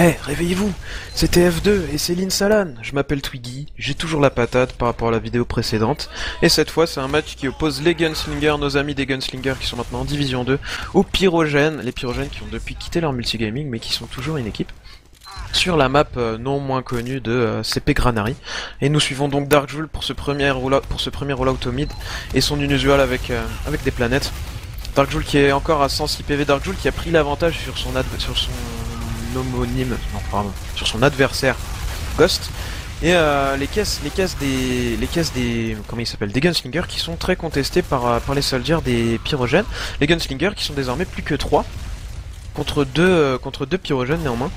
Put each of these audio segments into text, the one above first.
Eh, réveillez-vous! C'est TF2 et c'est l'Insalan. Je m'appelle Twiggy, j'ai toujours la patate par rapport à la vidéo précédente. Et cette fois, c'est un match qui oppose les Gunslingers, nos amis des Gunslingers qui sont maintenant en Division 2, aux Pyrogènes. Les Pyrogènes qui ont depuis quitté leur multigaming mais qui sont toujours une équipe. Sur la map non moins connue de CP Granary. Et nous suivons donc Darkjoul pour ce premier rollout au mid et son unusual avec des planètes. Darkjoul qui est encore à 106 PV, Darkjoul qui a pris l'avantage sur son homonyme, non pardon, sur son adversaire Ghost. Et les caisses des comment il s'appelle, des Gunslingers qui sont très contestées par les soldiers des Pyrogènes. Les Gunslingers qui sont désormais plus que 3 contre deux Pyrogènes néanmoins.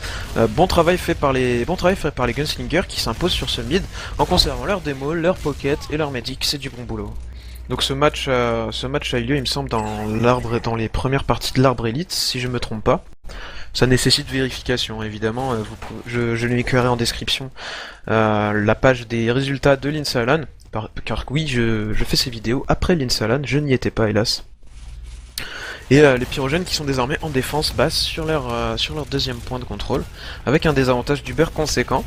Bon travail fait par les Gunslingers qui s'imposent sur ce mid en conservant leur démo, leur pocket et leur medic. C'est du bon boulot. Donc ce match a eu lieu, il me semble, dans les premières parties de l'arbre élite, si je me trompe pas. Ça nécessite vérification, évidemment. Je linkerai en description la page des résultats de l'Insalan, car oui, je fais ces vidéos après l'Insalan, je n'y étais pas, hélas. Et les Pyrogènes qui sont désormais en défense basse sur leur deuxième point de contrôle, avec un désavantage d'Uber conséquent.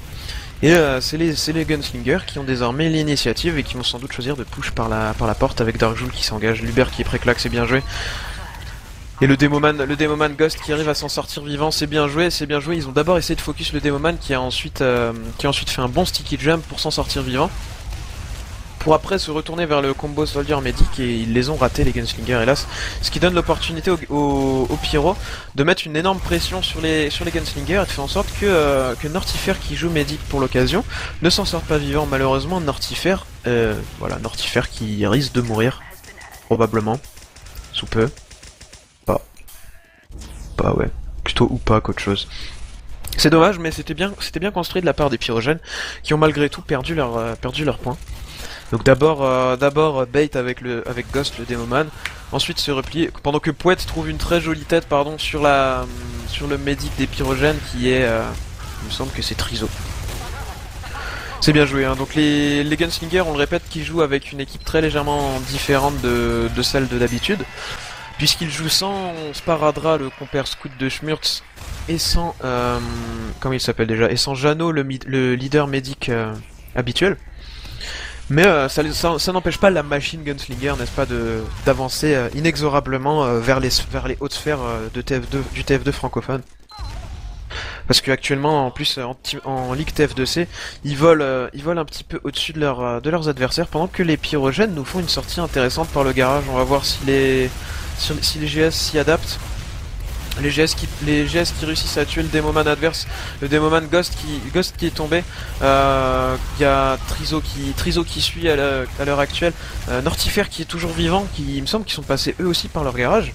Et c'est les Gunslingers qui ont désormais l'initiative et qui vont sans doute choisir de push par la porte avec Darkjoul qui s'engage, l'Uber qui est pré-claque, c'est bien joué. Et le Demoman Ghost qui arrive à s'en sortir vivant, c'est bien joué. Ils ont d'abord essayé de focus le Demoman qui a ensuite fait un bon sticky jump pour s'en sortir vivant. Pour après se retourner vers le combo Soldier Medic et ils les ont ratés les Gunslingers hélas. Ce qui donne l'opportunité aux Pyro de mettre une énorme pression sur les Gunslingers et de faire en sorte que Nortifer qui joue Medic pour l'occasion ne s'en sorte pas vivant malheureusement. Nortifer qui risque de mourir. Probablement. Sous peu. Pas ouais. Plutôt ou pas qu'autre chose. C'est dommage mais c'était bien construit de la part des Pyrogènes qui ont malgré tout perdu leur point. Donc d'abord bait avec Ghost le Demoman, ensuite se replier pendant que Pouet trouve une très jolie tête sur le medic des Pyrogènes qui est il me semble que c'est Trizo. C'est bien joué hein. Donc les Gunslingers, on le répète, qui jouent avec une équipe très légèrement différente de celle de d'habitude, puisqu'ils jouent sans Sparadra, le compère scout de Schmurtz, et sans comment il s'appelle déjà, et sans Jano, le leader médic habituel. Mais ça n'empêche pas la machine Gunslinger, n'est-ce pas, d'avancer inexorablement vers les hautes sphères du TF2 francophone. Parce qu'actuellement, en plus, en Ligue TF2C, ils volent un petit peu au-dessus de leurs adversaires, pendant que les Pyrogènes nous font une sortie intéressante par le garage. On va voir si les GS s'y adaptent. Les GS qui réussissent à tuer le Demoman adverse, le Demoman Ghost qui est tombé. Il y a Trizo qui suit à l'heure actuelle. Nortifer qui est toujours vivant, il me semble qu'ils sont passés eux aussi par leur garage.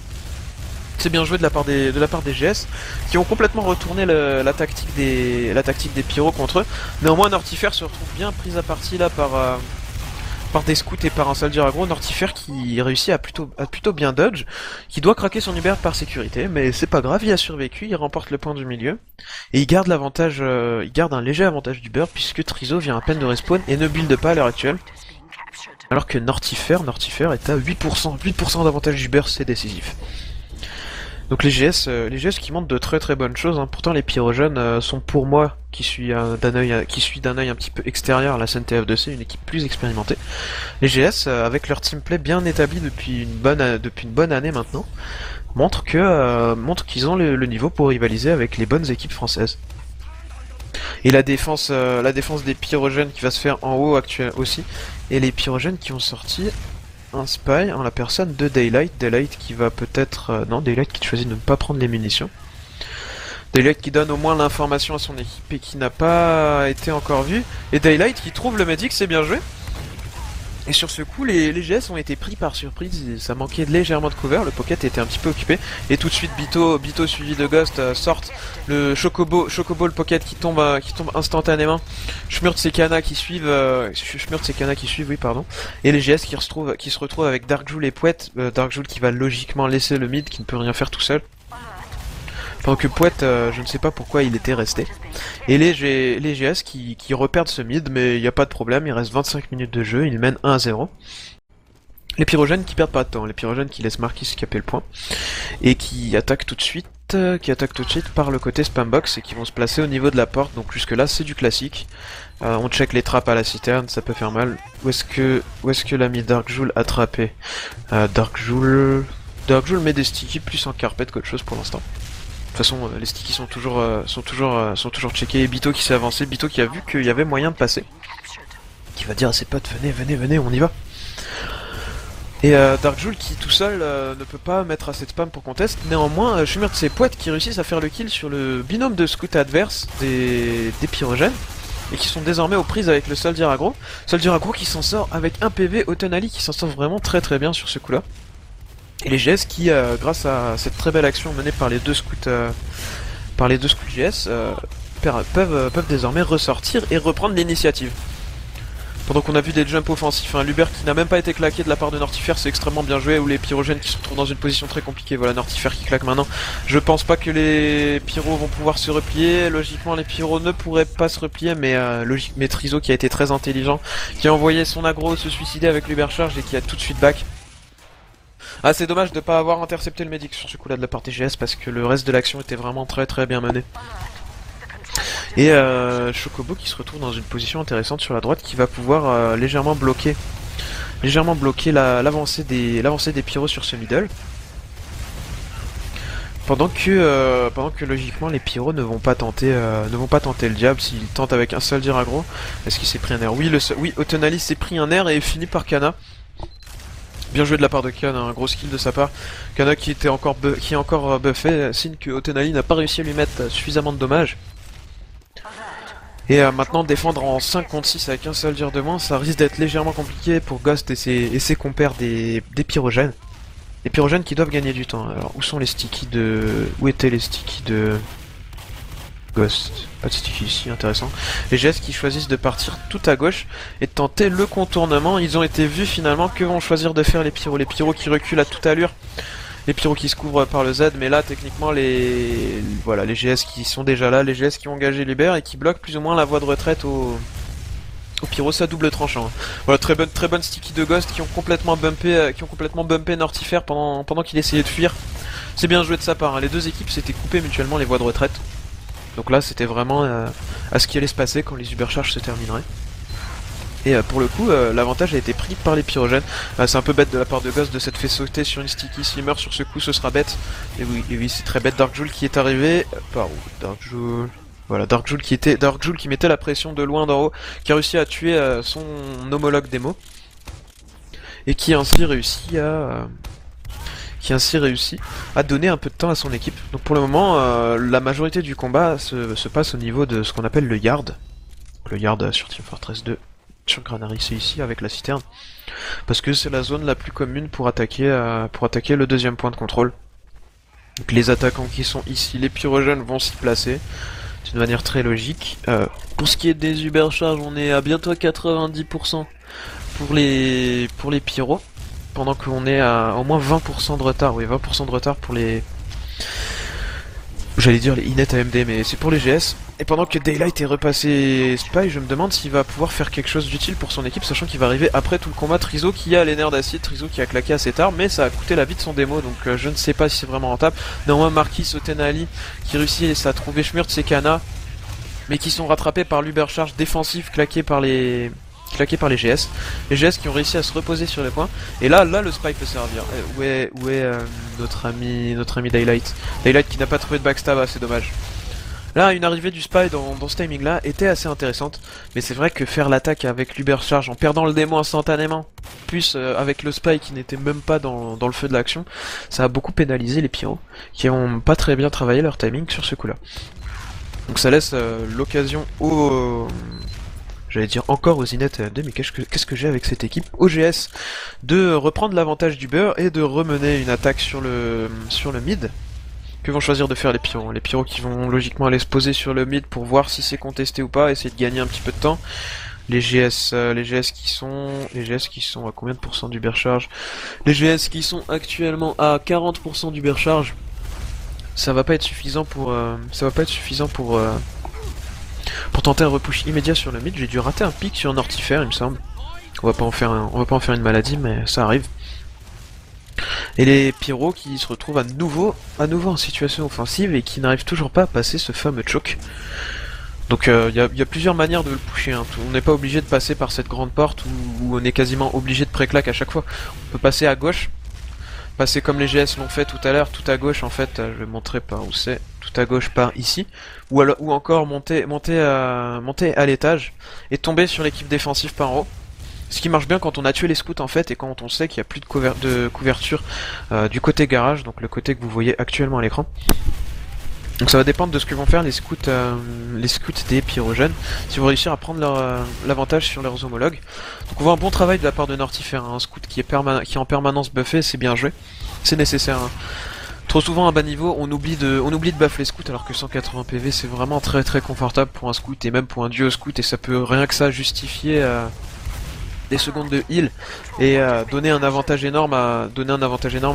C'est bien joué de la part des GS qui ont complètement retourné la tactique des pyros contre eux. Néanmoins Nortifer se retrouve bien pris à partie là par des scouts et par un soldier aggro. Nortifer qui réussit à plutôt bien dodge, qui doit craquer son Uber par sécurité, mais c'est pas grave, il a survécu, il remporte le point du milieu, et il garde un léger avantage d'Uber puisque Trizo vient à peine de respawn et ne build pas à l'heure actuelle. Alors que Nortifer est à 8% d'avantage d'Uber, c'est décisif. Donc les GS qui montrent de très très bonnes choses, hein. Pourtant les Pyrogènes sont pour moi, qui suis d'un œil un petit peu extérieur à la scène TF2C, une équipe plus expérimentée. Les GS, avec leur teamplay bien établi depuis une bonne année maintenant, montrent qu'ils ont le niveau pour rivaliser avec les bonnes équipes françaises. Et la défense des Pyrogènes qui va se faire en haut actuel aussi, et les Pyrogènes qui ont sorti un spy en la personne de Daylight qui va peut-être... non, Daylight qui choisit de ne pas prendre les munitions. Daylight qui donne au moins l'information à son équipe et qui n'a pas été encore vu. Et Daylight qui trouve le medic, c'est bien joué. Et sur ce coup, les GS ont été pris par surprise, ça manquait légèrement de cover, le pocket était un petit peu occupé. Et tout de suite, Bito suivi de Ghost sortent le Chocobo le pocket qui tombe instantanément. Schmurtz et Kana qui suivent, oui pardon. Et les GS qui se retrouvent avec Darkjoul et Pouet, Darkjoul qui va logiquement laisser le mid, qui ne peut rien faire tout seul. Pendant que Pouet, je ne sais pas pourquoi il était resté. Et les GS qui reperdent ce mid, mais il n'y a pas de problème, il reste 25 minutes de jeu, ils mènent 1-0. Les Pyrogènes qui perdent pas de temps, les Pyrogènes qui laissent Marquis escaper le point, et qui attaquent tout de suite tout de suite par le côté spambox et qui vont se placer au niveau de la porte. Donc jusque là c'est du classique. On check les trappes à la citerne, ça peut faire mal. Où est-ce que l'ami Darkjoul a trappé Darkjoul met des stickies plus en carpet qu'autre chose pour l'instant. De toute façon, les stickies sont toujours checkés. Et Bito qui s'est avancé, Bito qui a vu qu'il y avait moyen de passer. Qui va dire à ses potes, venez, on y va. Et Darkjoul qui tout seul ne peut pas mettre assez de spam pour qu'on teste. Néanmoins, je suis de ses poètes qui réussissent à faire le kill sur le binôme de scout adverse des pyrogènes. Et qui sont désormais aux prises avec le Soldier Aggro. Soldier Aggro qui s'en sort avec un PV, Autonali qui s'en sort vraiment très bien sur ce coup là. Et les GS qui, grâce à cette très belle action menée par les deux scouts GS, peuvent désormais ressortir et reprendre l'initiative. Pendant qu'on a vu des jumps offensifs, Luber qui n'a même pas été claqué de la part de Nortifer, c'est extrêmement bien joué, ou les pyrogènes qui se retrouvent dans une position très compliquée. Voilà, Nortifer qui claque maintenant. Je pense pas que les pyros vont pouvoir se replier, logiquement les pyros ne pourraient pas se replier, mais Trizo qui a été très intelligent, qui a envoyé son aggro se suicider avec l'Ubercharge et qui a tout de suite back. Ah, c'est dommage de pas avoir intercepté le médic sur ce coup-là de la part des GS parce que le reste de l'action était vraiment très bien mené. Et Chocobo qui se retrouve dans une position intéressante sur la droite qui va pouvoir légèrement bloquer l'avancée des pyros sur ce middle. Pendant que logiquement les pyros ne vont pas tenter le diable s'ils tentent avec un seul aggro. Est-ce qu'il s'est pris un air? Oui, Autonali s'est pris un air et est fini par Kana. Bien joué de la part de Kana, un gros skill de sa part. Kana qui est encore buffé, signe que Autonali n'a pas réussi à lui mettre suffisamment de dommages. Et maintenant défendre en 5 contre 6 avec un soldier de moins, ça risque d'être légèrement compliqué pour Ghost et ses compères des pyrogènes. Les pyrogènes qui doivent gagner du temps. Alors où sont les stickies de... Où étaient les stickies de... Ghost? Pas de sticky ici, intéressant. Les GS qui choisissent de partir tout à gauche et de tenter le contournement. Ils ont été vus finalement que vont choisir de faire les pyros. Les pyros qui reculent à toute allure. Les pyros qui se couvrent par le Z, mais là techniquement les GS qui sont déjà là, les GS qui ont engagé Liber et qui bloquent plus ou moins la voie de retraite au pyros à double tranchant. Voilà, très bonne sticky de Ghost qui ont complètement bumpé Nortifer pendant qu'il essayait de fuir. C'est bien joué de sa part, Les deux équipes s'étaient coupées mutuellement les voies de retraite. Donc là c'était vraiment à ce qui allait se passer quand les Ubercharges se termineraient. Et pour le coup, l'avantage a été pris par les pyrogènes. C'est un peu bête de la part de Ghost de s'être fait sauter sur une sticky. S'il meurt sur ce coup, ce sera bête. Et oui, c'est très bête. Darkjoul qui est arrivé. Par où Darkjoul. Voilà, Darkjoul qui mettait la pression de loin d'en haut, qui a réussi à tuer son homologue démo. Et qui a ainsi réussi à donner un peu de temps à son équipe. Donc pour le moment, la majorité du combat se passe au niveau de ce qu'on appelle le yard. Le yard sur Team Fortress 2. Sur Granary, c'est ici avec la citerne, parce que c'est la zone la plus commune pour attaquer le deuxième point de contrôle. Donc les attaquants qui sont ici, les pyrogènes vont s'y placer d'une manière très logique. Pour ce qui est des Ubercharges, on est à bientôt 90% pour les pyros, pendant qu'on est à au moins 20% de retard. Oui, 20% de retard pour les... J'allais dire les Inet AMD, mais c'est pour les GS. Et pendant que Daylight est repassé Spy, je me demande s'il va pouvoir faire quelque chose d'utile pour son équipe, sachant qu'il va arriver après tout le combat. Trizo qui a les nerfs d'acide, Trizo qui a claqué assez tard, mais ça a coûté la vie de son démo, donc je ne sais pas si c'est vraiment rentable. Néanmoins, Marquis, Autonali qui réussit à trouver Schmurtz et Kana, mais qui sont rattrapés par l'Ubercharge défensif claqué par les GS. Les GS qui ont réussi à se reposer sur les points. Et là le spy peut servir. Où est notre ami Daylight? Daylight qui n'a pas trouvé de backstab, c'est dommage. Là, une arrivée du spy dans ce timing là était assez intéressante. Mais c'est vrai que faire l'attaque avec l'Ubercharge en perdant le démo instantanément, plus avec le spy qui n'était même pas dans le feu de l'action, ça a beaucoup pénalisé les pyros, qui ont pas très bien travaillé leur timing sur ce coup là. Donc ça laisse l'occasion aux... J'allais dire encore aux Inet 2, mais qu'est-ce que j'ai avec cette équipe OGS de reprendre l'avantage du beurre et de remener une attaque sur le mid. Que vont choisir de faire les pyros? Les pyros qui vont logiquement aller se poser sur le mid pour voir si c'est contesté ou pas, essayer de gagner un petit peu de temps. Les GS qui sont à combien de pourcents d'Ubercharge? Les GS qui sont actuellement à 40% d'Ubercharge. Ça va pas être suffisant pour tenter un repush immédiat sur le mid. J'ai dû rater un pic sur Nortifer, il me semble. On va pas en faire une maladie, mais ça arrive. Et les pyros qui se retrouvent à nouveau en situation offensive et qui n'arrivent toujours pas à passer ce fameux choke. Donc il y a plusieurs manières de le pusher, hein. On n'est pas obligé de passer par cette grande porte où on est quasiment obligé de pré-claque à chaque fois. On peut passer à gauche, passer comme les GS l'ont fait tout à l'heure, tout à gauche en fait, je vais montrer par où c'est, tout à gauche par ici, ou encore monter à l'étage et tomber sur l'équipe défensive par en haut. Ce qui marche bien quand on a tué les scouts en fait et quand on sait qu'il n'y a plus de couverture du côté garage, donc le côté que vous voyez actuellement à l'écran. Donc ça va dépendre de ce que vont faire les scouts des pyrogènes, si vont réussir à prendre l'avantage sur leurs homologues. Donc on voit un bon travail de la part de Nortifer, hein, un scout qui est en permanence buffé, c'est bien joué, c'est nécessaire. Hein. Trop souvent à bas niveau, on oublie de buff les scouts alors que 180 PV c'est vraiment très très confortable pour un scout et même pour un duo scout et ça peut rien que ça justifier des secondes de heal et donner un avantage énorme à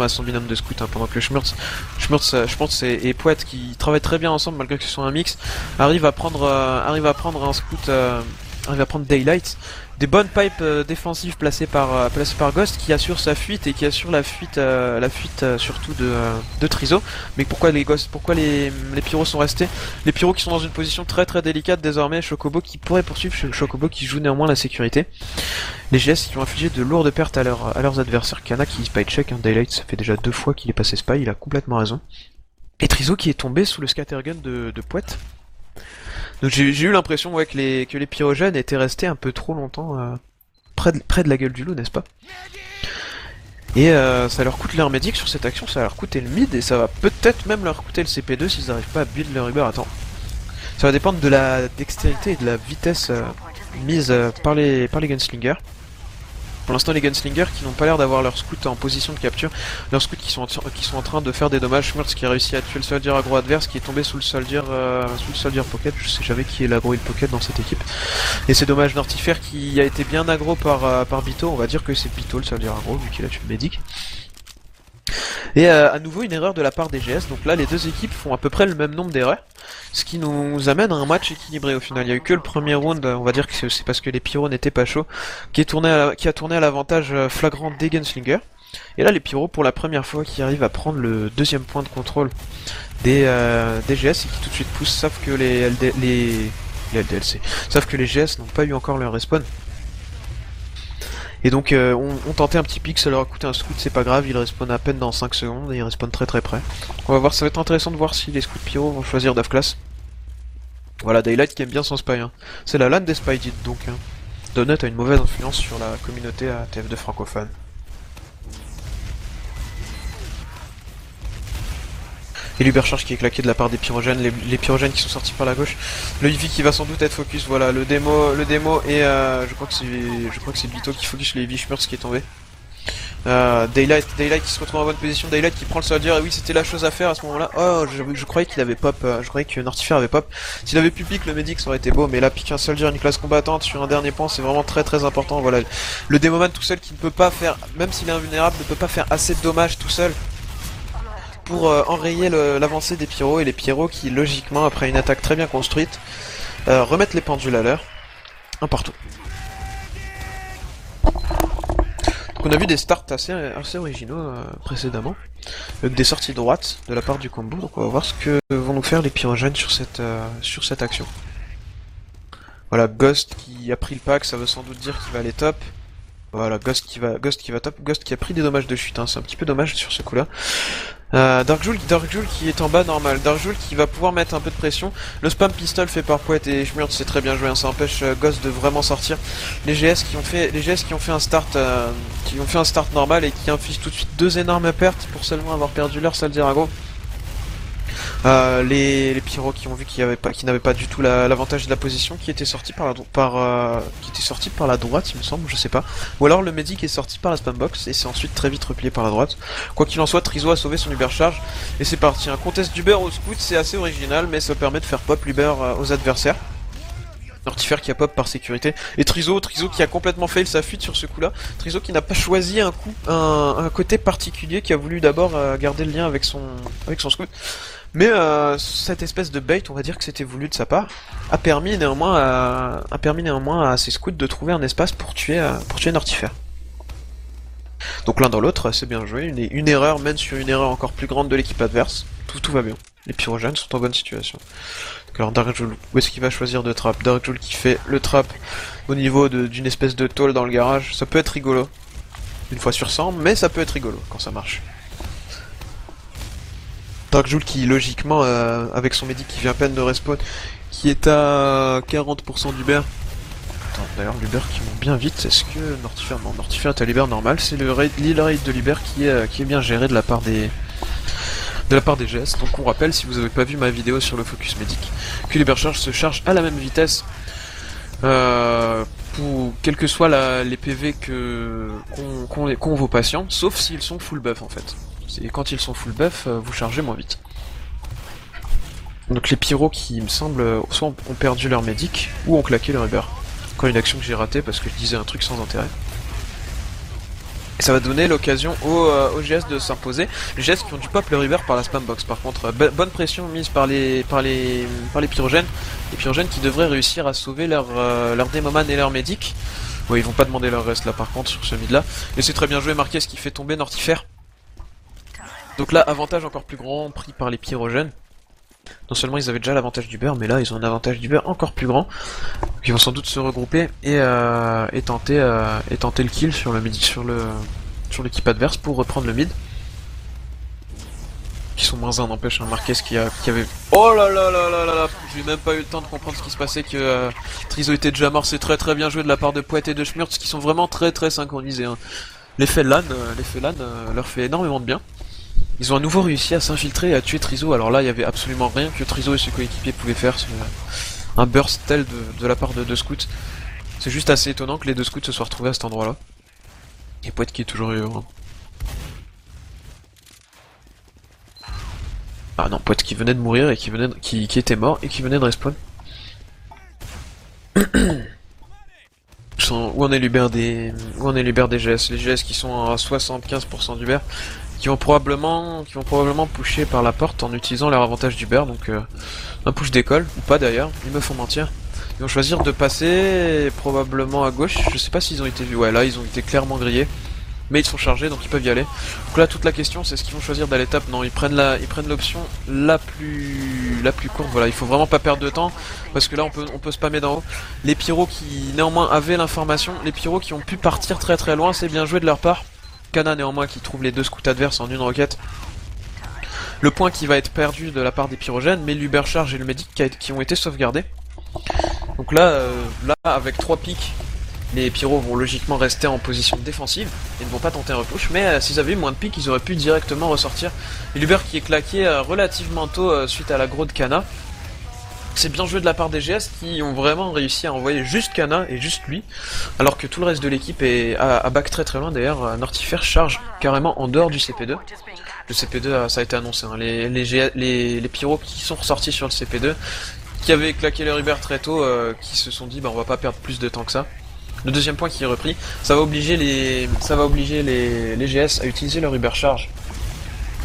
son binôme de scout, hein, pendant que le Schmurtz je pense et Poète qui travaillent très bien ensemble malgré que ce soit un mix arrive à prendre un scout arrive à prendre Daylight, des bonnes pipes défensives placées par Ghost qui assure sa fuite et qui assure la fuite surtout de Triso. Mais pourquoi les pyros sont restés? Les pyros qui sont dans une position très très délicate désormais, Chocobo qui pourrait poursuivre, Chocobo qui joue néanmoins la sécurité. Les GS qui ont infligé de lourdes pertes à leurs adversaires, Kana qui spy check, hein, Daylight ça fait déjà 2 fois qu'il est passé spy, il a complètement raison. Et Triso qui est tombé sous le scattergun de Poète. Donc j'ai eu l'impression que les pyrogènes étaient restés un peu trop longtemps près de la gueule du loup, n'est-ce pas? Et ça leur coûte leur médic sur cette action, ça va leur coûter le mid et ça va peut-être même leur coûter le CP2 s'ils n'arrivent pas à build leur Uber. Attends. Ça va dépendre de la dextérité et de la vitesse mise par les gunslingers. Pour l'instant, les gunslingers qui n'ont pas l'air d'avoir leur scout en position de capture, leurs scouts qui sont en train de faire des dommages. Schmurtz qui a réussi à tuer le soldier aggro adverse, qui est tombé sous le soldier pocket. Je sais jamais qui est l'aggro et le pocket dans cette équipe. Et c'est dommage, Nortifer qui a été bien aggro par Bito. On va dire que c'est Bito le soldier aggro vu qu'il a tué le médic. Et à nouveau une erreur de la part des GS, donc là les deux équipes font à peu près le même nombre d'erreurs, ce qui nous amène à un match équilibré au final. Il y a eu que le premier round, on va dire que c'est parce que les pyros n'étaient pas chauds, qui a tourné à l'avantage flagrant des Gunslingers. Et là les pyros pour la première fois qui arrivent à prendre le deuxième point de contrôle des GS et qui tout de suite poussent, savent que les LDLC, savent que les GS n'ont pas eu encore leur respawn. Et donc on tentait un petit pic, ça leur a coûté un scout, c'est pas grave, ils respawnent à peine dans 5 secondes et ils respawnent très très près. On va voir, ça va être intéressant de voir si les scouts pyro vont choisir Dove Class. Voilà, Daylight qui aime bien son spy, hein. C'est la LAN des spy dit donc. Hein. Donut a une mauvaise influence sur la communauté à TF2 francophone. Et l'Ubercharge qui est claqué de la part des pyrogènes, les pyrogènes qui sont sortis par la gauche. Le Eevee qui va sans doute être focus, voilà, le démo et je crois que c'est Bito qui focus le Eevee, Schmurtz qui est tombé. Daylight qui se retrouve en bonne position, Daylight qui prend le soldier, et oui c'était la chose à faire à ce moment là. Oh je croyais qu'il avait pop, je croyais que Nortifer avait pop. S'il avait pu pick le medic ça aurait été beau, mais là piquer un soldier, une classe combattante sur un dernier point c'est vraiment très très important. Voilà, le Demoman tout seul qui ne peut pas faire, même s'il est invulnérable, ne peut pas faire assez de dommages tout seul pour enrayer l'avancée des pyros, et les pyros qui logiquement après une attaque très bien construite remettent les pendules à l'heure, un partout. Donc on a vu des starts assez originaux précédemment, avec des sorties droites de la part du combo, donc on va voir ce que vont nous faire les pyrogènes sur cette action. Voilà, Ghost qui a pris le pack, ça veut sans doute dire qu'il va aller top. Voilà, Ghost qui va top, Ghost qui a pris des dommages de chute, hein, c'est un petit peu dommage sur ce coup là. Darkjoul qui est en bas normal, Darkjoul qui va pouvoir mettre un peu de pression. Le spam pistol fait par Poète et Schmurtz c'est très bien joué, hein, ça empêche Ghost de vraiment sortir. Les GS qui ont fait un start normal et qui infligent tout de suite 2 énormes pertes pour seulement avoir perdu leur soldier aggro. Les pyros qui ont vu qu'ils n'avaient pas du tout l'avantage de la position, qui était sorti par la droite, il me semble, je sais pas. Ou alors le medic est sorti par la spam box et c'est ensuite très vite replié par la droite. Quoi qu'il en soit, Triso a sauvé son Uber charge et c'est parti. Un contest d'Uber au scout, c'est assez original, mais ça permet de faire pop l'Uber aux adversaires. Nortifer qui a pop par sécurité, et Triso qui a complètement fail sa fuite sur ce coup là, Triso qui n'a pas choisi un côté particulier, qui a voulu d'abord garder le lien avec son scout, mais cette espèce de bait, on va dire que c'était voulu de sa part, a permis néanmoins à ses scouts de trouver un espace pour tuer Nortifer. Donc l'un dans l'autre, c'est bien joué. Une erreur mène sur une erreur encore plus grande de l'équipe adverse. Tout va bien. Les pyrogènes sont en bonne situation. Donc alors Darkjoul, où est-ce qu'il va choisir de trap? Darkjoul qui fait le trap au niveau d'une espèce de tôle dans le garage. Ça peut être rigolo. Une fois sur 100, mais ça peut être rigolo quand ça marche. Darkjoul qui logiquement, avec son médic qui vient à peine de respawn, qui est à 40% d'Uber. Attends, d'ailleurs l'Uber qui monte bien vite, est-ce que Nortifer... Non, Nortifer est à l'Uber normal, c'est l'heal rate de l'Uber qui est bien géré de la part des GS. Donc on rappelle, si vous avez pas vu ma vidéo sur le focus médic, que l'Uber charge se charge à la même vitesse pour quels que soient les PV qu'ont vos patients, sauf s'ils sont full buff en fait. Et quand ils sont full buff, vous chargez moins vite. Donc les pyros qui, il me semble, soit ont perdu leur médic, ou ont claqué leur Uber. Encore une action que j'ai ratée parce que je disais un truc sans intérêt. Et ça va donner l'occasion aux GS de s'imposer. Les GS qui ont du pop leur Uber par la spam box. Par contre, bonne pression mise par les pyrogènes. Les pyrogènes qui devraient réussir à sauver leur démoman et leur médic. Ouais, ils vont pas demander leur reste là par contre sur ce mid là. Mais c'est très bien joué, Marquez qui fait tomber Nortifer. Donc là, avantage encore plus grand pris par les pyrogènes. Non seulement ils avaient déjà l'avantage du beurre, mais là ils ont un avantage du beurre encore plus grand. Donc ils vont sans doute se regrouper et tenter le kill sur le mid, sur l'équipe adverse pour reprendre le mid. Qui sont moins 1 n'empêche, un Marquez qui avait... Oh là là là là là là. J'ai même pas eu le temps de comprendre ce qui se passait, que Triso était déjà mort. C'est très bien joué de la part de Poète et de Schmurtz qui sont vraiment très synchronisés. Hein. L'effet LAN leur fait énormément de bien. Ils ont à nouveau réussi à s'infiltrer et à tuer Triso. Alors là, il y avait absolument rien que Triso et ses coéquipiers pouvaient faire. Un burst tel de la part de deux scouts. C'est juste assez étonnant que les deux scouts se soient retrouvés à cet endroit-là. Et Poète qui est toujours heureux. Ah non, Poète qui venait de mourir et qui était mort et qui venait de respawn. Où en est l'Uber des GS? Les GS qui sont à 75% d'Uber, qui vont probablement pusher par la porte en utilisant leur avantage d'Uber, donc un push d'école, ou pas d'ailleurs, ils me font mentir. Ils vont choisir de passer probablement à gauche, je sais pas s'ils ont été vus, ouais là ils ont été clairement grillés. Mais ils sont chargés donc ils peuvent y aller. Donc là toute la question c'est ce qu'ils vont choisir d'aller taper. Non, ils prennent l'option la plus courte. Voilà, il faut vraiment pas perdre de temps parce que là on peut spammer d'en haut. Les pyros qui néanmoins avaient l'information, les pyros qui ont pu partir très loin, c'est bien joué de leur part. Kana néanmoins qui trouve les deux scouts adverses en une roquette. Le point qui va être perdu de la part des pyrogènes, mais l'Ubercharge et le Medic qui ont été sauvegardés. Donc là avec 3 pics, les pyros vont logiquement rester en position défensive et ne vont pas tenter un repush, mais s'ils avaient eu moins de piques, ils auraient pu directement ressortir. Et l'Uber qui est claqué relativement tôt suite à l'aggro de Kana. C'est bien joué de la part des GS qui ont vraiment réussi à envoyer juste Kana et juste lui, alors que tout le reste de l'équipe est à back très loin. D'ailleurs, Nortifer charge carrément en dehors du CP2. Le CP2, ça a été annoncé, hein. Les pyros qui sont ressortis sur le CP2, qui avaient claqué leur Uber très tôt, qui se sont dit bah on va pas perdre plus de temps que ça. Le deuxième point qui est repris, ça va obliger les GS à utiliser leur Uber charge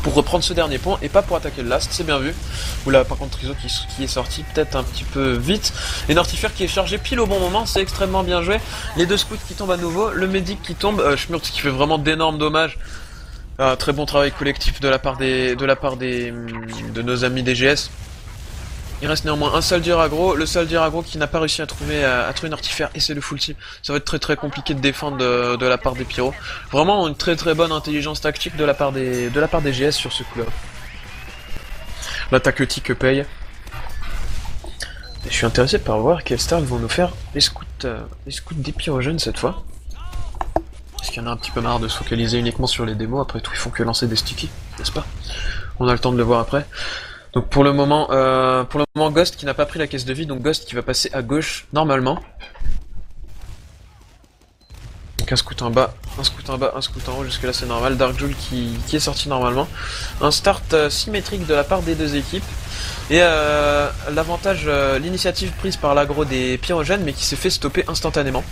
pour reprendre ce dernier point et pas pour attaquer le last, c'est bien vu. Ou là par contre Triso qui est sorti peut-être un petit peu vite. Et Nortifer qui est chargé pile au bon moment, c'est extrêmement bien joué. Les deux scouts qui tombent à nouveau, le Medic qui tombe, Schmurtz qui fait vraiment d'énormes dommages. Très bon travail collectif de nos amis des GS. Il reste néanmoins un soldier aggro, le soldier aggro qui n'a pas réussi à trouver Nortifer et c'est le full team. Ça va être très compliqué de défendre de la part des pyros. Vraiment une très bonne intelligence tactique de la part des GS sur ce coup-là. L'attaque tic paye. Et je suis intéressé par voir quelle start vont nous faire les scouts des pyrogènes cette fois. Parce qu'il y en a un petit peu marre de se focaliser uniquement sur les démos, après tout ils font que lancer des stickies, n'est-ce pas? On a le temps de le voir après. Donc pour le moment Ghost qui n'a pas pris la caisse de vie, donc Ghost qui va passer à gauche normalement. Donc un scout en bas, un scout en haut, jusque là c'est normal. Darkjoul qui est sorti normalement. Un start symétrique de la part des deux équipes. Et l'avantage, l'initiative prise par l'aggro des pyrogènes mais qui s'est fait stopper instantanément.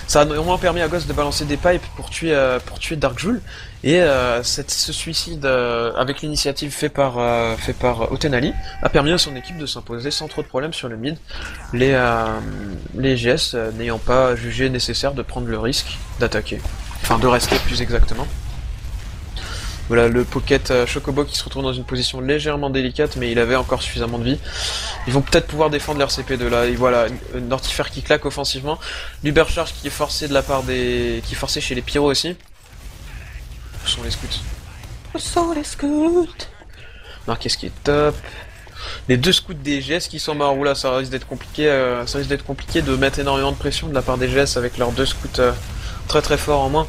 Ça a néanmoins permis à Ghost de balancer des pipes pour tuer Darkjoul. Et ce suicide avec l'initiative fait par Otenali a permis à son équipe de s'imposer sans trop de problèmes sur le mid. Les GS n'ayant pas jugé nécessaire de prendre le risque d'attaquer. Enfin, de rester plus exactement. Voilà, le Pocket Chocobo qui se retrouve dans une position légèrement délicate, mais il avait encore suffisamment de vie. Ils vont peut-être pouvoir défendre leur CP2 là, et voilà, Nortifer qui claque offensivement. L'Ubercharge qui est forcé de la part des... qui est forcé chez les Pyros aussi. Où sont les scouts? Où sont les scouts? Marquez ce qui est top. Les deux scouts des GS qui sont morts, oula, ça risque d'être compliqué, de mettre énormément de pression de la part des GS avec leurs deux scouts très très forts en moins.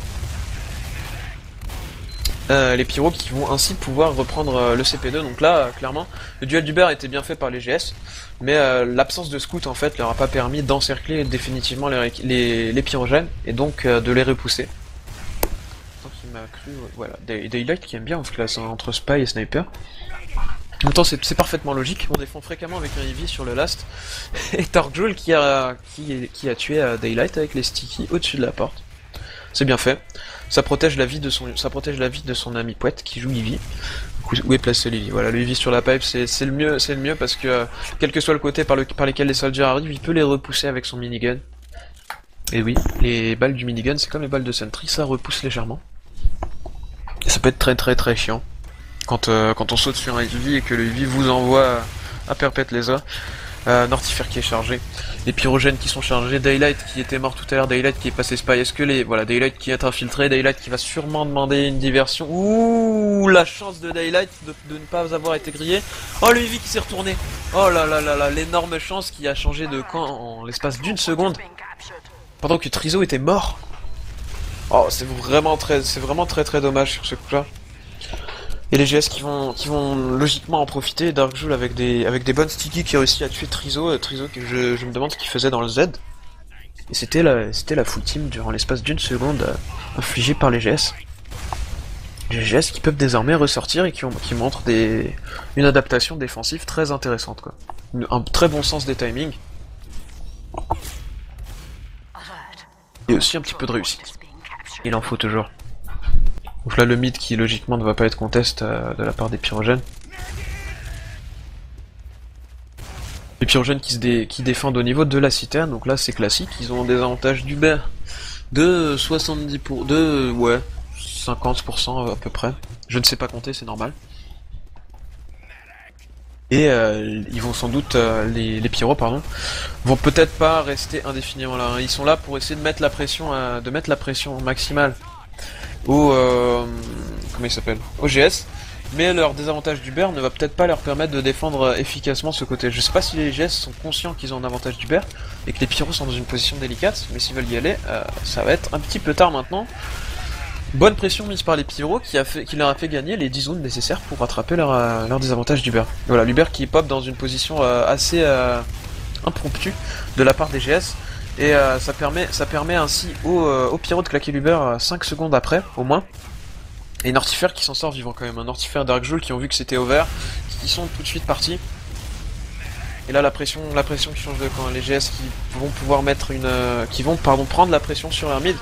Les pyros qui vont ainsi pouvoir reprendre le CP2, donc là, clairement, le duel d'Uber était bien fait par les GS, mais l'absence de scout en fait leur a pas permis d'encercler définitivement les pyrogènes, et donc de les repousser. Donc il m'a cru, voilà, Daylight qui aime bien en classe hein, entre Spy et Sniper. En même temps c'est parfaitement logique, on défend fréquemment avec un Eevee sur le last, et Darkjoul qui a tué Daylight avec les sticky au-dessus de la porte. C'est bien fait. Ça protège la vie de son ami Pouette qui joue Eevee. Où est placé l'Eevee? Voilà, le Eevee sur la pipe, c'est le mieux parce que quel que soit le côté par lesquels les soldiers arrivent, il peut les repousser avec son minigun. Et oui, les balles du minigun, c'est comme les balles de Sentry, ça repousse légèrement. Et ça peut être très très très chiant quand on saute sur un Eevee et que le Eevee vous envoie à perpète les os. Nortifer qui est chargé, les pyrogènes qui sont chargés, Daylight qui était mort tout à l'heure, Daylight qui est passé spy, est-ce que voilà, Daylight qui est infiltré, Daylight qui va sûrement demander une diversion, ouh, la chance de Daylight de ne pas avoir été grillé, oh le Eevee qui s'est retourné, oh là là là là, l'énorme chance qui a changé de camp en l'espace d'une seconde, pendant que Trizo était mort, oh c'est vraiment très très dommage sur ce coup là. Et les GS qui vont logiquement en profiter, Darkjoul avec des bonnes sticky qui a réussi à tuer Trizo que je me demande ce qu'il faisait dans le Z. Et c'était la full team durant l'espace d'une seconde infligée par les GS. Les GS qui peuvent désormais ressortir et qui montrent une adaptation défensive très intéressante quoi. Un très bon sens des timings. Et aussi un petit peu de réussite. Il en faut toujours. Donc là le mid qui logiquement ne va pas être contest de la part des pyrogènes. Les pyrogènes qui défendent au niveau de la citerne, donc là c'est classique, ils ont des avantages d'Uber de 50% à peu près. Je ne sais pas compter, c'est normal. Et ils vont sans doute, les pyros pardon, vont peut-être pas rester indéfiniment là. Hein. Ils sont là pour essayer de mettre la pression, maximale au comment il s'appelle, au GS, mais leur désavantage d'Uber ne va peut-être pas leur permettre de défendre efficacement ce côté. Je sais pas si les GS sont conscients qu'ils ont un avantage d'Uber et que les pyros sont dans une position délicate, mais s'ils veulent y aller, ça va être un petit peu tard maintenant. Bonne pression mise par les pyros qui leur a fait gagner les 10 zones nécessaires pour rattraper leur désavantage d'Uber. Voilà, l'Uber qui pop dans une position assez impromptue de la part des GS. Et ça permet ainsi aux pyros de claquer l'Uber 5 secondes après, au moins. Et Nortifer qui s'en sort vivant quand même. Nortifer et Darkjoul qui ont vu que c'était over, qui sont tout de suite partis. Et là la pression qui change de camp. Les GS qui vont pouvoir prendre la pression sur leur mid.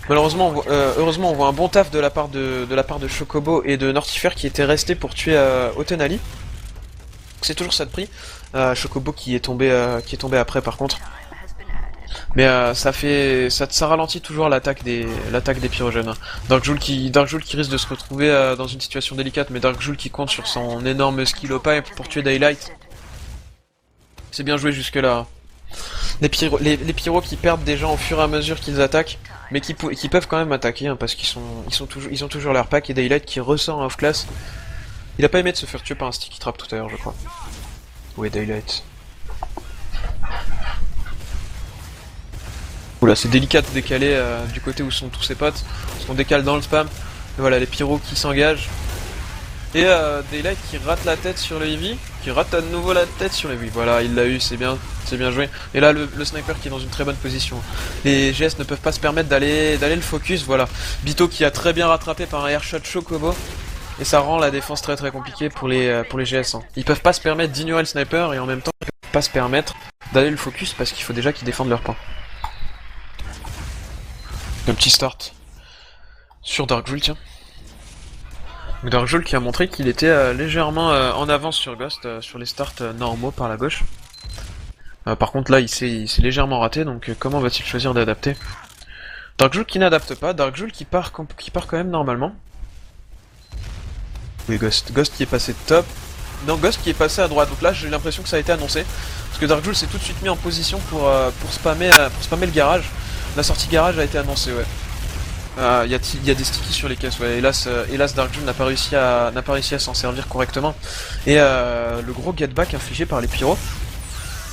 Malheureusement, heureusement on voit un bon taf de la part de Chocobo et de Nortifer qui étaient restés pour tuer Otenali. C'est toujours ça de prix. Chocobo qui est tombé après par contre. Mais ça ralentit toujours l'attaque des pyrogènes. Hein. Darkjoul qui risque de se retrouver dans une situation délicate, mais Darkjoul qui compte sur son énorme skill au pipe pour tuer Daylight. C'est bien joué jusque là. Les pyros qui perdent des gens au fur et à mesure qu'ils attaquent, mais qui peuvent quand même attaquer hein, parce qu'ils ont toujours leur pack, et Daylight qui ressort en off-class. Il a pas aimé de se faire tuer par un sticky trap tout à l'heure je crois. Ouais Daylight. Oula, c'est délicat de décaler du côté où sont tous ses potes, parce qu'on décale dans le spam. Et voilà, les pyros qui s'engagent. Et Daylight qui rate la tête sur le Eevee, qui rate à nouveau la tête sur le Eevee. Voilà, il l'a eu, c'est bien joué. Et là, le sniper qui est dans une très bonne position. Les GS ne peuvent pas se permettre d'aller le focus, voilà. Bito qui a très bien rattrapé par un airshot Chocobo. Et ça rend la défense très très compliquée pour les GS. Hein. Ils peuvent pas se permettre d'ignorer le sniper, et en même temps, ils peuvent pas se permettre d'aller le focus, parce qu'il faut déjà qu'ils défendent leur point. Un petit start sur Darkjoul, tiens. Darkjoul qui a montré qu'il était légèrement en avance sur Ghost, sur les starts normaux par la gauche. Par contre là il s'est légèrement raté, donc comment va-t-il choisir d'adapter? Darkjoul qui n'adapte pas, Darkjoul qui part quand même normalement. Oui, Ghost qui est passé top. Non, Ghost qui est passé à droite, donc là j'ai l'impression que ça a été annoncé. Parce que Darkjoul s'est tout de suite mis en position pour spammer le garage. La sortie garage a été annoncée, ouais. Il y a des stickies sur les caisses, ouais. Hélas Darkjoul n'a pas réussi à s'en servir correctement. Et le gros get back infligé par les pyros.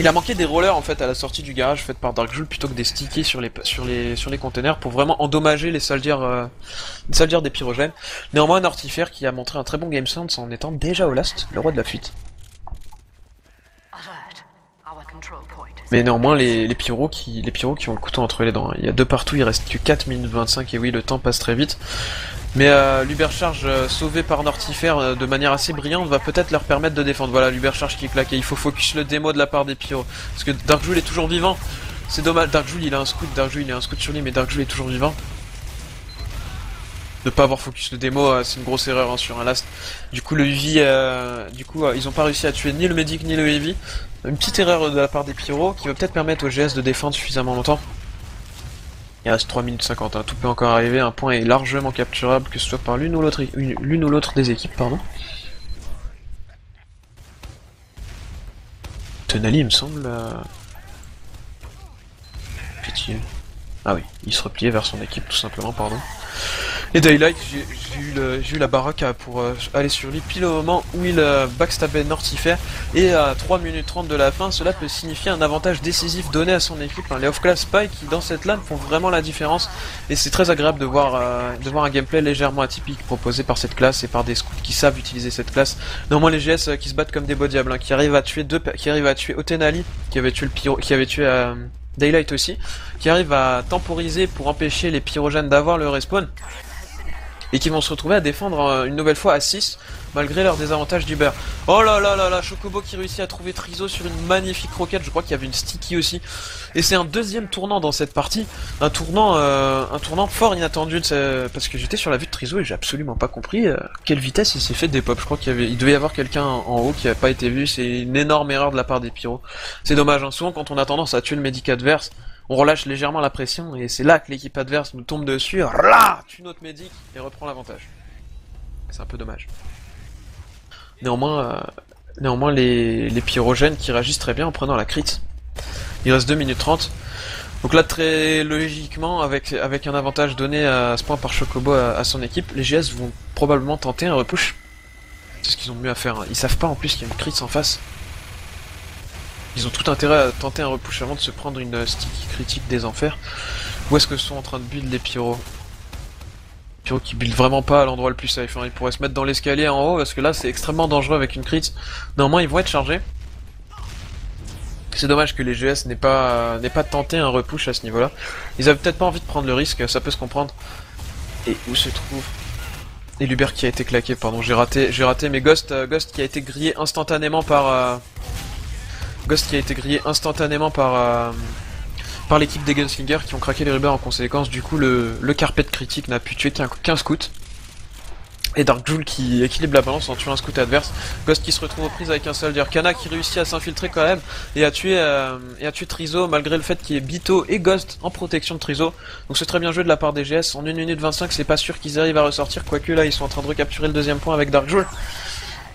Il a manqué des rollers en fait à la sortie du garage faite par Darkjoul plutôt que des stickies sur les containers pour vraiment endommager les soldiers des pyrogènes. Néanmoins, Nortifer qui a montré un très bon game sense en étant déjà au last, le roi de la fuite. Mais néanmoins, les pyros qui ont le couteau entre les dents. Il y a 2 partout, il reste que 4 minutes 25 et oui, le temps passe très vite. Mais l'Ubercharge sauvé par Nortifer de manière assez brillante va peut-être leur permettre de défendre. Voilà, l'Ubercharge qui est claqué. Il faut focus le démo de la part des pyros. Parce que Darkjoul est toujours vivant. C'est dommage, Darkjoul il a un scout sur lui, mais Darkjoul est toujours vivant. De pas avoir focus le démo, c'est une grosse erreur hein, sur un last. Du coup le Heavy, ils ont pas réussi à tuer ni le Medic ni le Heavy. Une petite erreur de la part des pyros qui va peut-être permettre au GS de défendre suffisamment longtemps. Il reste 3 minutes 50, hein. Tout peut encore arriver, un point est largement capturable, que ce soit par l'une ou l'autre des équipes, pardon. Tenali, il me semble... Ah oui, il se repliait vers son équipe, tout simplement, pardon. Et Daylight, j'ai eu la baraque pour aller sur lui pile au moment où il backstabait Nortifer. Et à 3 minutes 30 de la fin, cela peut signifier un avantage décisif donné à son équipe. Hein. Les off-class Spy qui dans cette LAN font vraiment la différence. Et c'est très agréable de voir un gameplay légèrement atypique proposé par cette classe et par des scouts qui savent utiliser cette classe. Néanmoins les GS qui se battent comme des beaux diables, hein, qui arrivent à tuer Otenali, qui avait tué le pyro, qui avait tué Daylight aussi, qui arrive à temporiser pour empêcher les pyrogènes d'avoir le respawn. Et qui vont se retrouver à défendre une nouvelle fois à 6, malgré leur désavantage d'Uber. Oh là là là là, Chocobo qui réussit à trouver Trizo sur une magnifique roquette, je crois qu'il y avait une sticky aussi. Et c'est un deuxième tournant dans cette partie, un tournant fort inattendu, parce que j'étais sur la vue de Trizo et j'ai absolument pas compris quelle vitesse il s'est fait des pop. Je crois il devait y avoir quelqu'un en haut qui avait pas été vu, c'est une énorme erreur de la part des pyros. C'est dommage, hein. Souvent quand on a tendance à tuer le médic adverse, on relâche légèrement la pression et c'est là que l'équipe adverse nous tombe dessus, tue notre médic et reprend l'avantage. C'est un peu dommage. Néanmoins, les pyrogènes qui réagissent très bien en prenant la crit. Il reste 2 minutes 30. Donc là, très logiquement, avec un avantage donné à ce point par Chocobo à son équipe, les GS vont probablement tenter un repush. C'est ce qu'ils ont mieux à faire. Hein. Ils savent pas en plus qu'il y a une crit en face. Ils ont tout intérêt à tenter un repush avant de se prendre une sticky critique des enfers. Où est-ce que sont en train de build les pyros? Les pyros qui build vraiment pas à l'endroit le plus safe. Hein. Ils pourraient se mettre dans l'escalier en haut parce que là c'est extrêmement dangereux avec une crit. Néanmoins ils vont être chargés. C'est dommage que les GS n'aient pas tenté un repush à ce niveau-là. Ils avaient peut-être pas envie de prendre le risque, ça peut se comprendre. Et où se trouve... Et l'Uber qui a été claqué, pardon, j'ai raté, mais Ghost qui a été grillé instantanément par... par l'équipe des Gunslingers qui ont craqué les Uber en conséquence. Du coup, le carpet critique n'a pu tuer qu'un scout. Et Darkjoul qui équilibre la balance en tuant un scout adverse. Ghost qui se retrouve aux prises avec un soldier. Kana qui réussit à s'infiltrer quand même et à tuer Trizo malgré le fait qu'il y ait Bito et Ghost en protection de Trizo. Donc c'est très bien joué de la part des GS. En 1 minute 25, c'est pas sûr qu'ils arrivent à ressortir. Quoique là, ils sont en train de recapturer le deuxième point avec Darkjoul.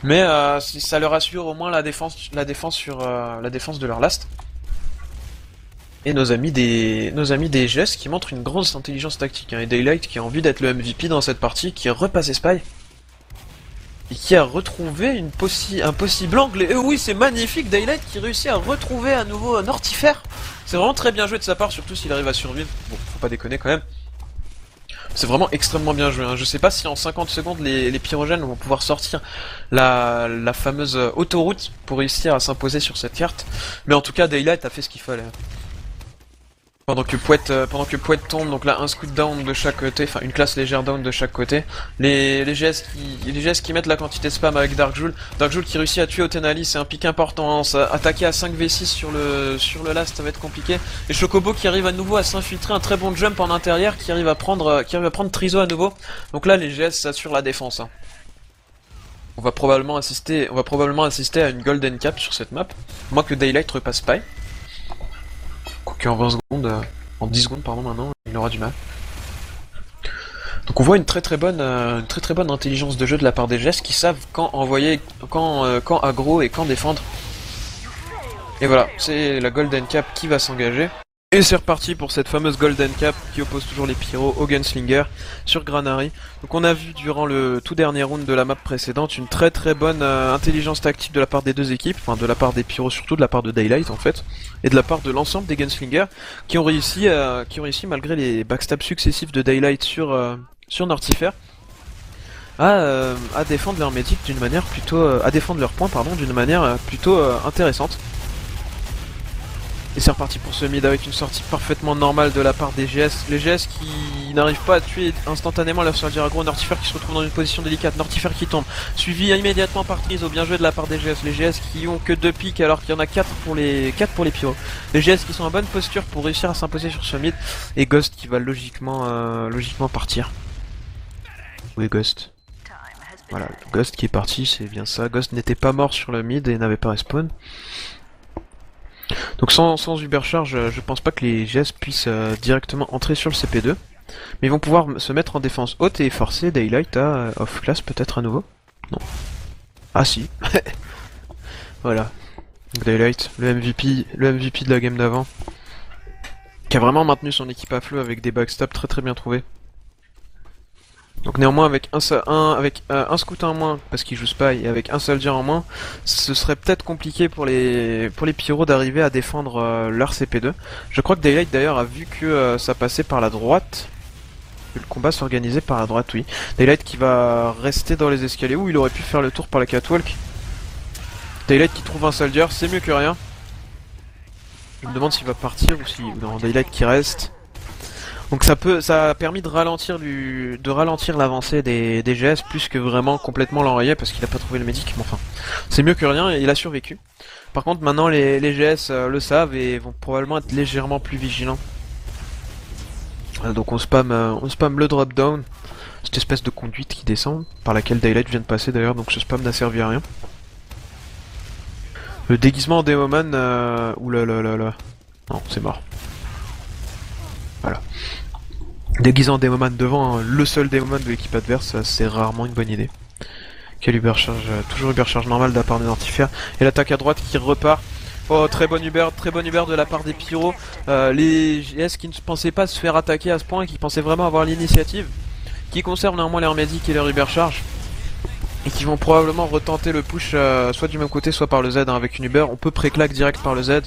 Mais ça leur assure au moins la défense de leur last. Et nos amis des GS qui montrent une grosse intelligence tactique. Hein. Et Daylight qui a envie d'être le MVP dans cette partie, qui est repassé Spy. Et qui a retrouvé un possible angle. Et oui, c'est magnifique, Daylight qui réussit à retrouver à nouveau Nortifer. C'est vraiment très bien joué de sa part, surtout s'il arrive à survivre. Bon, faut pas déconner quand même. C'est vraiment extrêmement bien joué. Hein. Je sais pas si en 50 secondes les pyrogènes vont pouvoir sortir la fameuse autoroute pour réussir à s'imposer sur cette carte. Mais en tout cas, Daylight a fait ce qu'il fallait. Pendant que Pouette tombe, donc là un scout down de chaque côté, enfin une classe légère down de chaque côté. Les GS qui mettent la quantité de spam avec Darkjoul. Darkjoul qui réussit à tuer Otenali, c'est un pic important. Hein. Attaquer à 5v6 sur le last, ça va être compliqué. Et Chocobo qui arrive à nouveau à s'infiltrer, un très bon jump en intérieur, qui arrive à prendre Trizo à nouveau. Donc là les GS s'assurent la défense. Hein. On va probablement assister à une golden cap sur cette map. Moins que Daylight repasse Spy. Quoique en 20 secondes, en 10 secondes pardon maintenant, il aura du mal. Donc on voit une très très bonne intelligence de jeu de la part des GS qui savent quand envoyer, quand aggro et quand défendre. Et voilà, c'est la Golden Cap qui va s'engager. Et c'est reparti pour cette fameuse Golden Cap qui oppose toujours les pyros aux Gunslinger sur Granary. Donc on a vu durant le tout dernier round de la map précédente une très très bonne intelligence tactique de la part des deux équipes, enfin de la part des pyros, surtout de la part de Daylight en fait, et de la part de l'ensemble des Gunslinger qui ont réussi malgré les backstabs successifs de Daylight sur Nortifer à défendre leur médic d'une manière plutôt à défendre leur point pardon d'une manière plutôt intéressante. Et c'est reparti pour ce mid avec une sortie parfaitement normale de la part des GS. Les GS qui n'arrivent pas à tuer instantanément leur soldier aggro. Nortifer qui se retrouve dans une position délicate. Nortifer qui tombe. Suivi immédiatement par Trizo. Bien joué de la part des GS. Les GS qui ont que 2 pics alors qu'il y en a 4 pour les pyros. Les GS qui sont en bonne posture pour réussir à s'imposer sur ce mid. Et Ghost qui va logiquement partir. Où est Ghost? Voilà, Ghost qui est parti, c'est bien ça. Ghost n'était pas mort sur le mid et n'avait pas respawn. Donc sans Ubercharge, je pense pas que les GS puissent directement entrer sur le CP2. Mais ils vont pouvoir se mettre en défense haute et forcer Daylight à off-class peut-être à nouveau. Non. Ah si. Voilà. Donc Daylight, le MVP de la game d'avant. Qui a vraiment maintenu son équipe à flot avec des backstabs très très bien trouvés. Donc néanmoins avec un scout en moins parce qu'il joue spy et avec un soldier en moins, ce serait peut-être compliqué pour les pyros d'arriver à défendre leur CP2. Je crois que Daylight d'ailleurs a vu que ça passait par la droite, que le combat s'organisait par la droite, oui. Daylight qui va rester dans les escaliers où il aurait pu faire le tour par la catwalk. Daylight qui trouve un soldier, c'est mieux que rien. Je me demande s'il va partir ou si non, Daylight qui reste. Donc ça a permis de ralentir l'avancée des GS plus que vraiment complètement l'enrayer parce qu'il a pas trouvé le médic, mais enfin, c'est mieux que rien et il a survécu. Par contre maintenant les GS le savent et vont probablement être légèrement plus vigilants. Donc on spam le drop down, cette espèce de conduite qui descend, par laquelle Daylight vient de passer d'ailleurs, donc ce spam n'a servi à rien. Le déguisement en Demoman, oulalalala, non c'est mort. Voilà. Déguisé en Demoman devant le seul Demoman de l'équipe adverse, c'est rarement une bonne idée. Quel Ubercharge, toujours Ubercharge normal de la part des Nortifer. Et l'attaque à droite qui repart. Oh, très bon Uber de la part des pyros. Les GS qui ne pensaient pas se faire attaquer à ce point, qui pensaient vraiment avoir l'initiative, qui conservent néanmoins leur médic et leur Ubercharge. Et qui vont probablement retenter le push soit du même côté, soit par le Z avec une Uber. On peut pré-claque direct par le Z.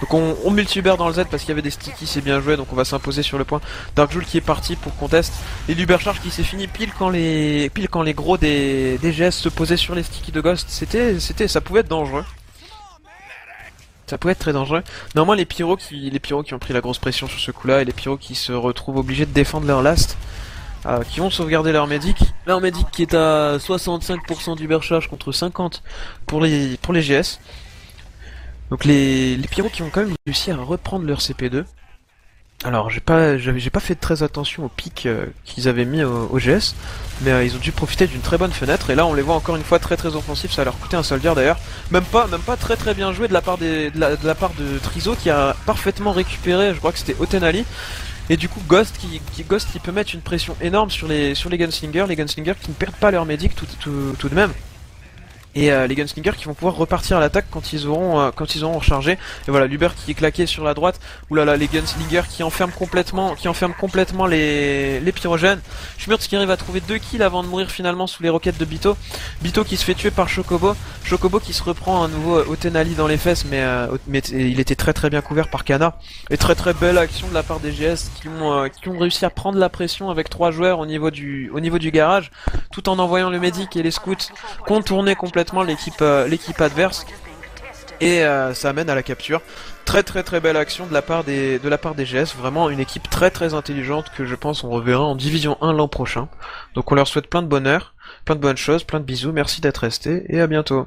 Donc on multi-Uber dans le Z parce qu'il y avait des stickies, c'est bien joué, donc on va s'imposer sur le point. Darkjoul qui est parti pour contest. Et l'Ubercharge qui s'est fini pile quand les gros des GS se posaient sur les stickies de Ghost. Ça pouvait être dangereux. Ça pouvait être très dangereux. Néanmoins les pyros qui ont pris la grosse pression sur ce coup-là et les pyros qui se retrouvent obligés de défendre leur last. Qui vont sauvegarder leur médic. Leur médic qui est à 65% d'Ubercharge contre 50 pour les GS. Donc les pyros qui ont quand même réussi à reprendre leur CP2. Alors j'ai pas fait très attention aux pics qu'ils avaient mis au GS, mais ils ont dû profiter d'une très bonne fenêtre. Et là on les voit encore une fois très très offensifs. Ça a leur coûté un soldier d'ailleurs. Même pas très très bien joué de la part de Trizo qui a parfaitement récupéré. Je crois que c'était Otenali. Et du coup Ghost qui peut mettre une pression énorme sur les Gunslingers qui ne perdent pas leur médic tout de même. Et les Gunslingers qui vont pouvoir repartir à l'attaque quand ils auront rechargé. Et voilà, l'Uber qui est claqué sur la droite. Oulala, les Gunslingers qui enferment complètement les pyrogènes. Schmurtz qui arrive à trouver 2 kills avant de mourir finalement sous les roquettes de Bito. Bito qui se fait tuer par Chocobo. Chocobo qui se reprend à nouveau Otenali dans les fesses, mais il était très très bien couvert par Kana. Et très très belle action de la part des GS qui ont réussi à prendre la pression avec 3 joueurs au niveau du garage, tout en envoyant le médic et les scouts contourner complètement l'équipe adverse et ça amène à la capture. Très très très belle action de la part des GS, vraiment une équipe très très intelligente que je pense on reverra en Division 1 l'an prochain. Donc on leur souhaite plein de bonheur, plein de bonnes choses, plein de bisous, merci d'être restés et à bientôt.